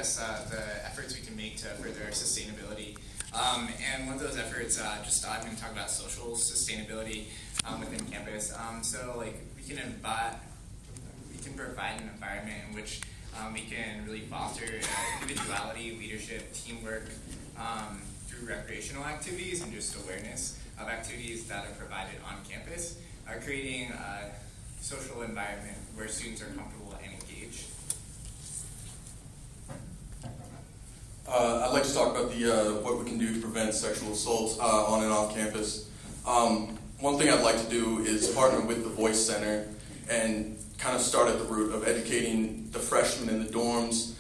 discuss the efforts we can make to further sustainability. And one of those efforts, I'm going to talk about social sustainability within campus. So like we can provide an environment in which we can really foster individuality, leadership, teamwork through recreational activities and just awareness of activities that are provided on campus, creating a social environment where students are comfortable and engaged. I'd like to talk about what we can do to prevent sexual assault on and off campus. One thing I'd like to do is partner with the Voice Center and kind of start at the root of educating the freshmen in the dorms,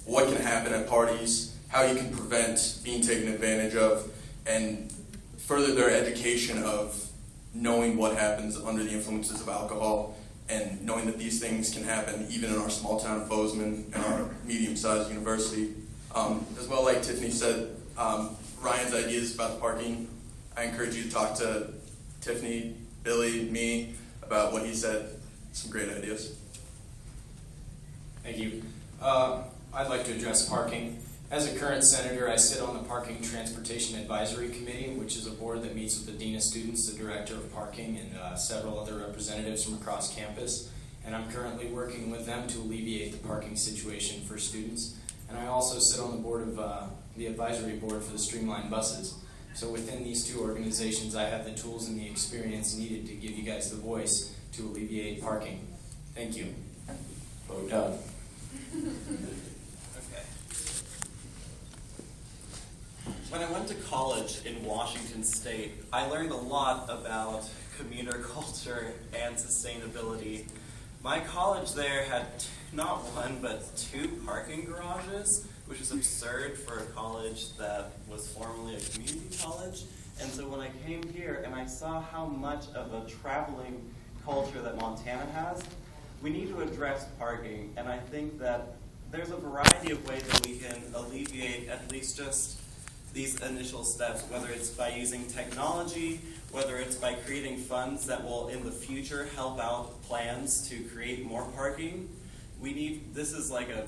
what can happen at parties, how you can prevent being taken advantage of, and further their education of knowing what happens under the influences of alcohol and knowing that these things can happen even in our small town of Bozeman and our medium-sized university. As well, like Tiffany said, Ryan's ideas about the parking, I encourage you to talk to Tiffany, Billy, me about what he said. Some great ideas. Thank you. I'd like to address parking. As a current senator, I sit on the Parking Transportation Advisory Committee, which is a board that meets with the Dean of Students, the Director of Parking, and several other representatives from across campus. And I'm currently working with them to alleviate the parking situation for students. And I also sit on the board of the advisory board for the Streamlined Buses. So within these two organizations, I have the tools and the experience needed to give you guys the voice to alleviate parking. Thank you. Vote done. Okay. When I went to college in Washington State, I learned a lot about commuter culture and sustainability. My college there had not one, but 2 parking garages, which is absurd for a college that was formerly a community college. And so when I came here and I saw how much of a traveling culture that Montana has, we need to address parking. And I think that there's a variety of ways that we can alleviate at least just these initial steps, whether it's by using technology, whether it's by creating funds that will in the future help out plans to create more parking. This is like an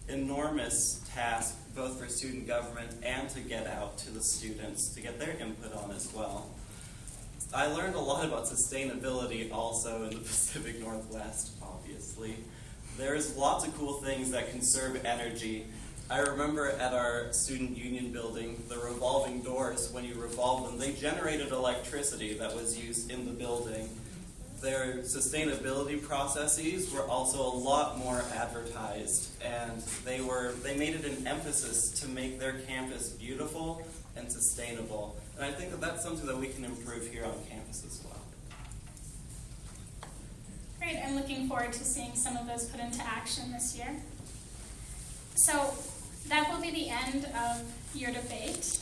enormous task both for student government and to get out to the students to get their input on as well. I learned a lot about sustainability also in the Pacific Northwest, obviously. There's lots of cool things that conserve energy. I remember at our student union building, the revolving doors, when you revolve them, they generated electricity that was used in the building. Their sustainability processes were also a lot more advertised, and they made it an emphasis to make their campus beautiful and sustainable. And I think that that's something that we can improve here on campus as well. Great, I'm looking forward to seeing some of those put into action this year. So that will be the end of your debate.